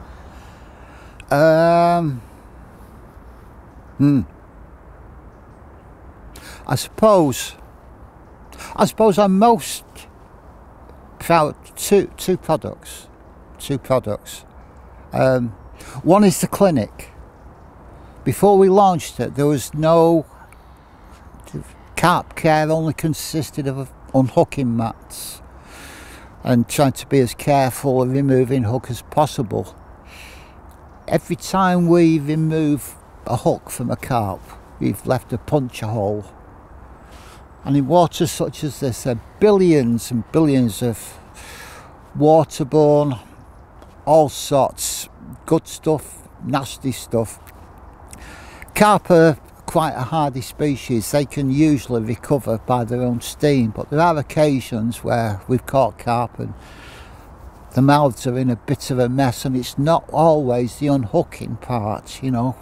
I suppose I'm most proud two products. One is the clinic. Before we launched it, there was no carp care. Only consisted of unhooking mats and trying to be as careful of removing hook as possible. Every time we remove a hook from a carp, we've left a puncture hole. And in waters such as this, there are billions and billions of waterborne, all sorts, good stuff, nasty stuff. Carp are quite a hardy species. They can usually recover by their own steam, but there are occasions where we've caught carp and the mouths are in a bit of a mess, and it's not always the unhooking part, you know.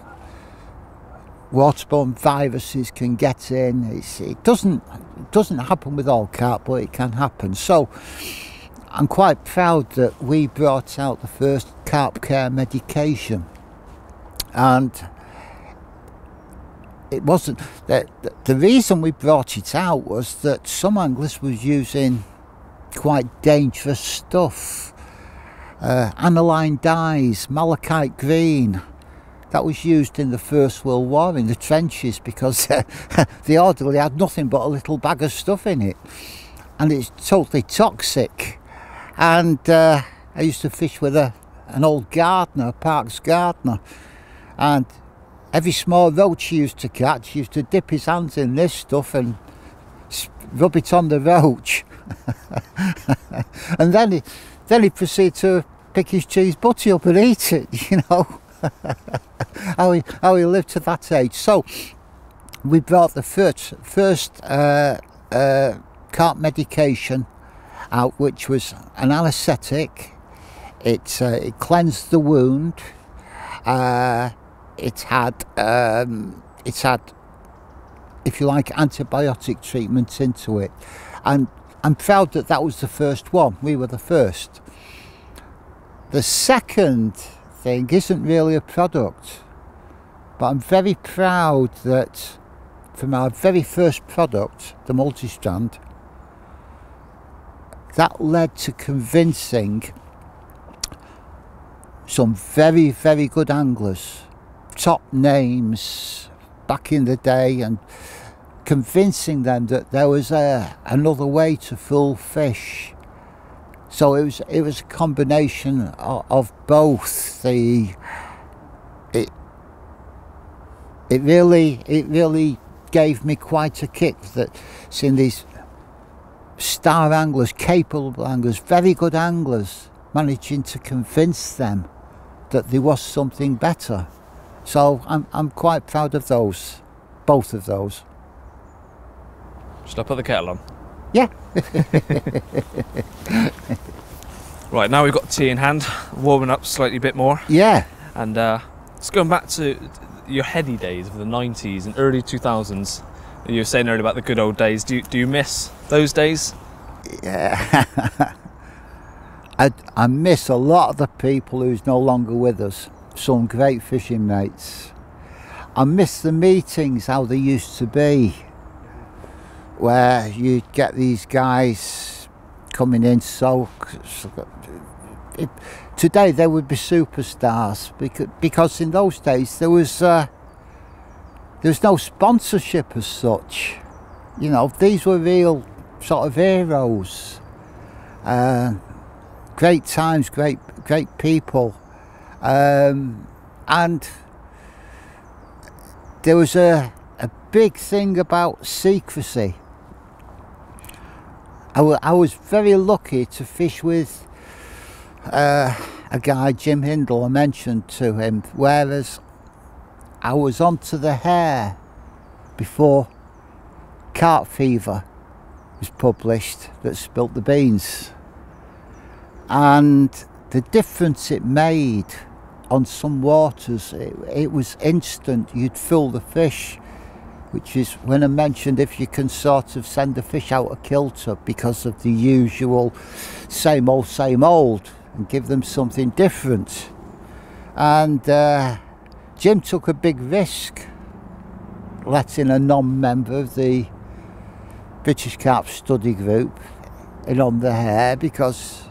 Waterborne viruses can get in. It doesn't happen with all carp, but it can happen. So I'm quite proud that we brought out the first carp care medication, and it wasn't that the reason we brought it out was that some anglers was using quite dangerous stuff, aniline dyes, malachite green. That was used in the First World War in the trenches because the orderly had nothing but a little bag of stuff in it, and it's totally toxic. And I used to fish with an old gardener, a parks gardener, and every small roach he used to catch, he used to dip his hands in this stuff and rub it on the roach. And then he proceeded to pick his cheese butty up and eat it, you know. how he lived to that age. So we brought the first carp medication out, which was an anaesthetic. It cleansed the wound. It had, if you like, antibiotic treatment into it, and I'm proud that that was the first one. We were the first. The second thing isn't really a product, but I'm very proud that from our very first product, the Multi-Strand, that led to convincing some very, very good anglers, top names back in the day, and convincing them that there was another way to fool fish. So it was a combination of both. It really gave me quite a kick that seeing these star anglers, capable anglers, very good anglers, managing to convince them that there was something better. So I'm quite proud of those, both of those. Should I put the kettle on? Yeah. Right, now we've got tea in hand, warming up slightly bit more. Yeah. And just going back to your heady days of the 90s and early 2000s, you were saying earlier about the good old days. Do you miss those days? Yeah. I miss a lot of the people who's no longer with us. Some great fishing mates. I miss the meetings, how they used to be, where you'd get these guys coming in today they would be superstars, because in those days there was no sponsorship as such. You know, these were real sort of heroes. Great times, great people, and there was a big thing about secrecy. I was very lucky to fish with a guy, Jim Hindle. I mentioned to him, whereas I was onto the hare before Carp Fever was published, that spilt the beans, and the difference it made on some waters it was instant. You'd fill the fish, which is when I mentioned if you can sort of send the fish out of kilter because of the usual same old, and give them something different. And Jim took a big risk letting a non-member of the British Carp Study Group in on the hare, because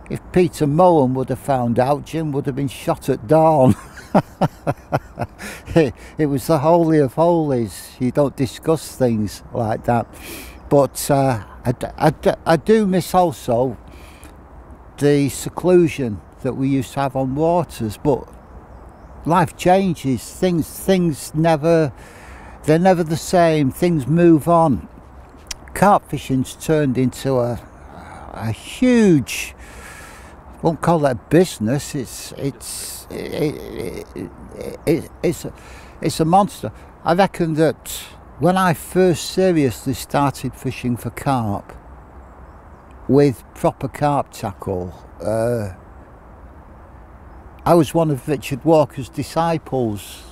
if Peter Mullen would have found out, Jim would have been shot at dawn. It was the holy of holies. You don't discuss things like that. But I do miss also the seclusion that we used to have on waters. But life changes. Things never, they're never the same. Things move on. Carp fishing's turned into a huge, won't call it a business. It's a monster. I reckon that when I first seriously started fishing for carp with proper carp tackle, I was one of Richard Walker's disciples.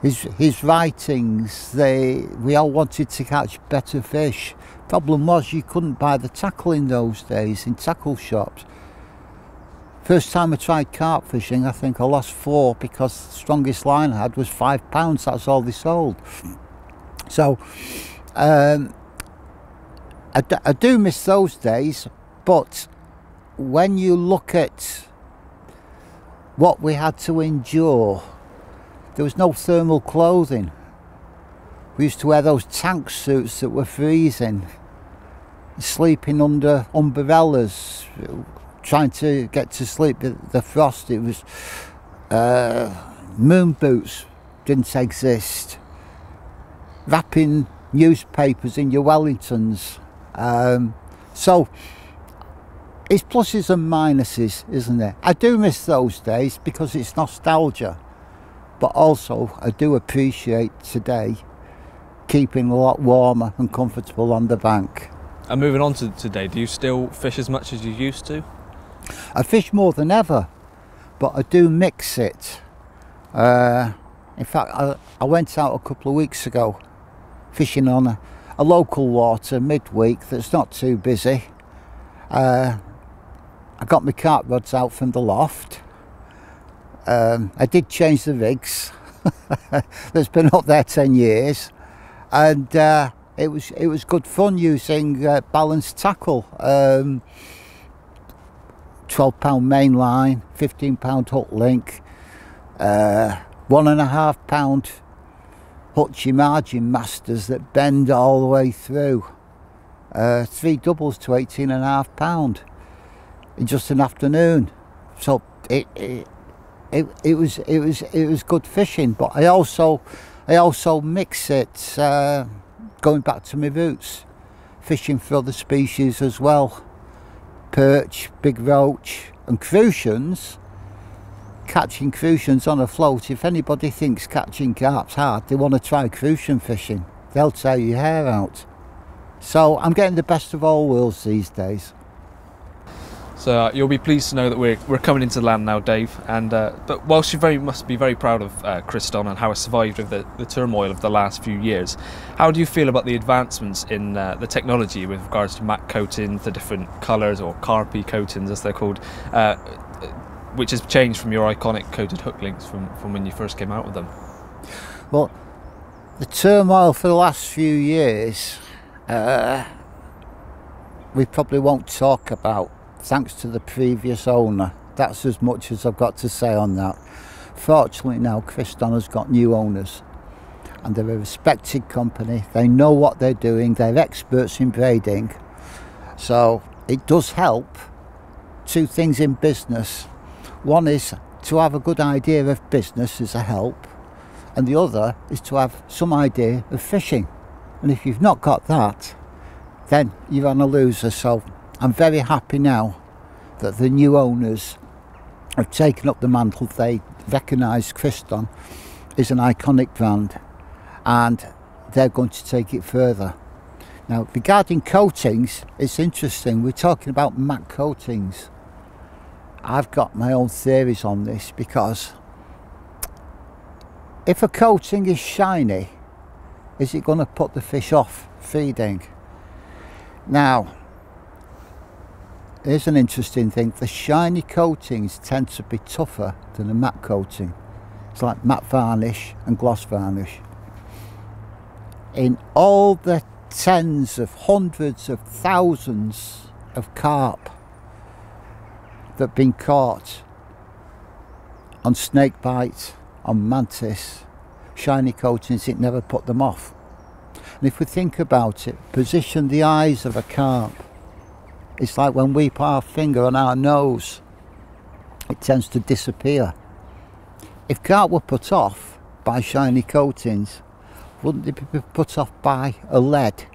His writings, we all wanted to catch better fish. Problem was you couldn't buy the tackle in those days in tackle shops. First time I tried carp fishing, I think I lost 4 because the strongest line I had was £5. That's all they sold. So I do miss those days, but when you look at what we had to endure, there was no thermal clothing. We used to wear those tank suits that were freezing, sleeping under umbrellas, trying to get to sleep with the frost. It was moon boots didn't exist, wrapping newspapers in your Wellingtons. So it's pluses and minuses, isn't it? I do miss those days because it's nostalgia, but also I do appreciate today keeping a lot warmer and comfortable on the bank. And moving on to today, do you still fish as much as you used to? I fish more than ever, but I do mix it. In fact, I went out a couple of weeks ago fishing on a local water midweek that's not too busy. I got my carp rods out from the loft. I did change the rigs. That's been up there 10 years, and it was good fun using balanced tackle. 12-pound main line, 15-pound hook link, 1.5-pound hutchie margin masters that bend all the way through. 3 doubles to 18.5 in just an afternoon. So it was good fishing, but I also mix it, going back to my roots, fishing for other species as well. Perch, big roach and crucians. Catching crucians on a float. If anybody thinks catching carp's hard, they want to try crucian fishing. They'll tear your hair out. So I'm getting the best of all worlds these days. So you'll be pleased to know that we're coming into land now, Dave. And but whilst you must be very proud of Kryston and how it survived with the turmoil of the last few years, how do you feel about the advancements in the technology with regards to matte coatings, the different colours, or carpy coatings as they're called, which has changed from your iconic coated hook links from when you first came out with them? Well, the turmoil for the last few years, we probably won't talk about, thanks to the previous owner. That's as much as I've got to say on that. Fortunately now Kryston has got new owners, and they're a respected company. They know what they're doing. They're experts in braiding. So it does help. 2 things in business. One is to have a good idea of business is a help, and the other is to have some idea of fishing. And if you've not got that, then you're on a loser. So I'm very happy now that the new owners have taken up the mantle. They recognise Kryston is an iconic brand, and they're going to take it further. Now, regarding coatings, it's interesting. We're talking about matte coatings. I've got my own theories on this, because if a coating is shiny, is it going to put the fish off feeding? Now, here's an interesting thing. The shiny coatings tend to be tougher than a matte coating. It's like matte varnish and gloss varnish. In all the tens of hundreds of thousands of carp that have been caught on snake bite, on mantis, shiny coatings, it never put them off. And if we think about it, position the eyes of a carp. It's like when we put our finger on our nose, it tends to disappear. If carp were put off by shiny coatings, wouldn't they be put off by a lead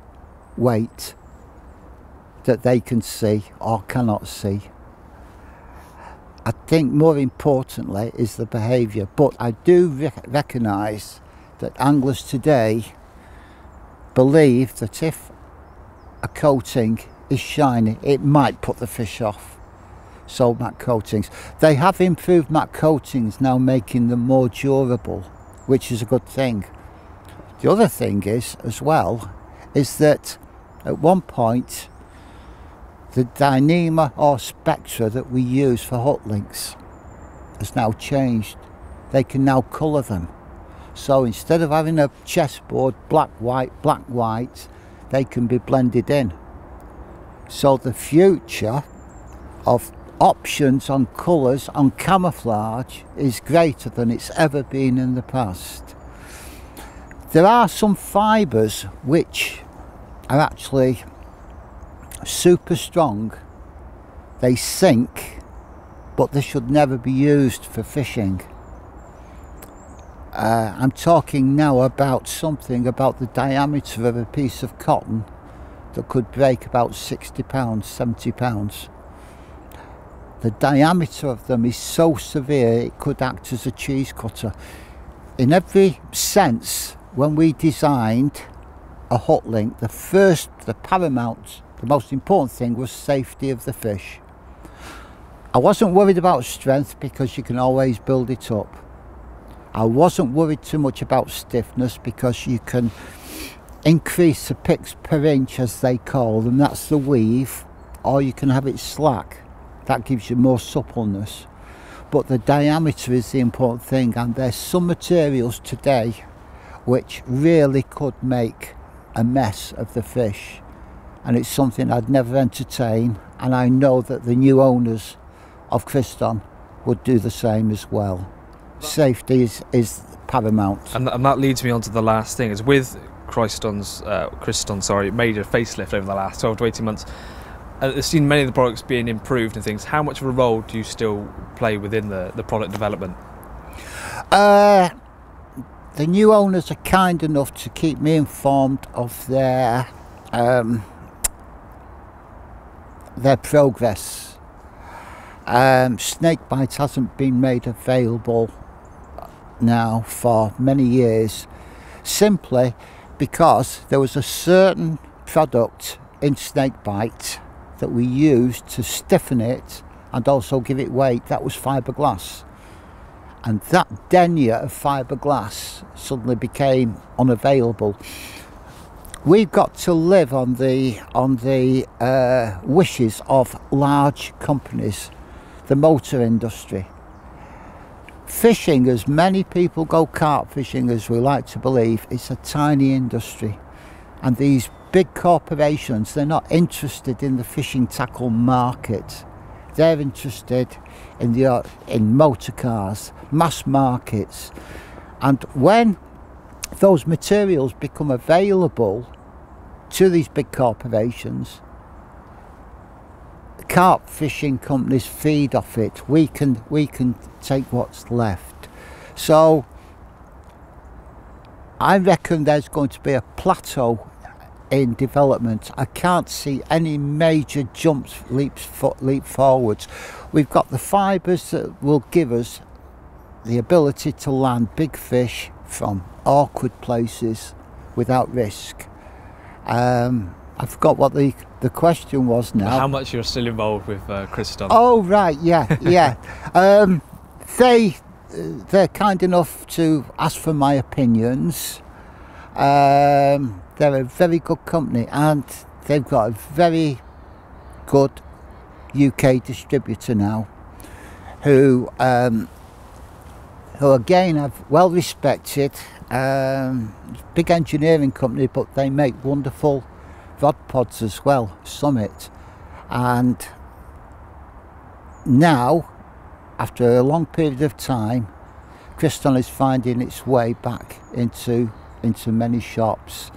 weight that they can see or cannot see? I think more importantly is the behaviour, but I do recognise that anglers today believe that if a coating is shiny, it might put the fish off. So matte coatings, they have improved matte coatings now, making them more durable, which is a good thing. The other thing is, as well, is that at one point the dyneema or spectra that we use for hook links has now changed. They can now colour them. So instead of having a chessboard, black, white, they can be blended in. So the future of options on colours, on camouflage, is greater than it's ever been in the past. There are some fibres which are actually super strong. They sink, but they should never be used for fishing. I'm talking now about something about the diameter of a piece of cotton that could break about 60 pounds, 70 pounds. The diameter of them is so severe it could act as a cheese cutter. In every sense, when we designed a hook link, the paramount, the most important thing was safety of the fish. I wasn't worried about strength because you can always build it up. I wasn't worried too much about stiffness because you can increase the picks per inch, as they call them, that's the weave, or you can have it slack. That gives you more suppleness. But the diameter is the important thing, and there's some materials today which really could make a mess of the fish, and it's something I'd never entertain, and I know that the new owners of Kryston would do the same as well. Safety is paramount. And that leads me on to the last thing, is with Kryston's major facelift over the last 12 to 18 months, I've seen many of the products being improved and things. How much of a role do you still play within the product development? The new owners are kind enough to keep me informed of their progress. Snakebite hasn't been made available now for many years, simply because there was a certain product in snakebite that we used to stiffen it and also give it weight. That was fiberglass, and that denier of fiberglass suddenly became unavailable. We've got to live on the wishes of large companies, the motor industry. Fishing, as many people go carp fishing as we like to believe, it's a tiny industry, and these big corporations, they're not interested in the fishing tackle market. They're interested in motor cars, mass markets, and when those materials become available to these big corporations, carp fishing companies feed off it. We can take what's left. So I reckon there's going to be a plateau in development. I can't see any major jumps, leap forwards. We've got the fibres that will give us the ability to land big fish from awkward places without risk. And I forgot what the question was now. How much you're still involved with Kryston? Oh right, yeah, yeah. They're kind enough to ask for my opinions. They're a very good company, and they've got a very good UK distributor now, who again are well respected. Big engineering company, but they make wonderful rod pods as well, Summit. And now, after a long period of time, Kryston is finding its way back into many shops.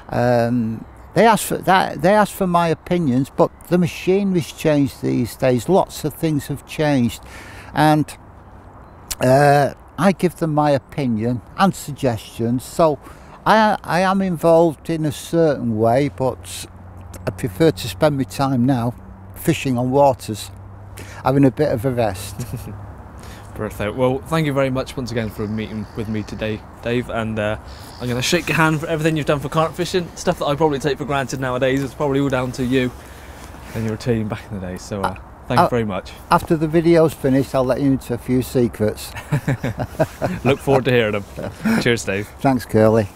They ask for my opinions, but the machinery's changed these days. Lots of things have changed, and I give them my opinion and suggestions. So I am involved in a certain way, but I prefer to spend my time now fishing on waters, having a bit of a rest. Perfect. Well, thank you very much once again for meeting with me today, Dave, and I'm going to shake your hand for everything you've done for carp fishing. Stuff that I probably take for granted nowadays. It's probably all down to you and your team back in the day, so thank you very much. After the video's finished, I'll let you into a few secrets. Look forward to hearing them. Cheers, Dave. Thanks, Curly.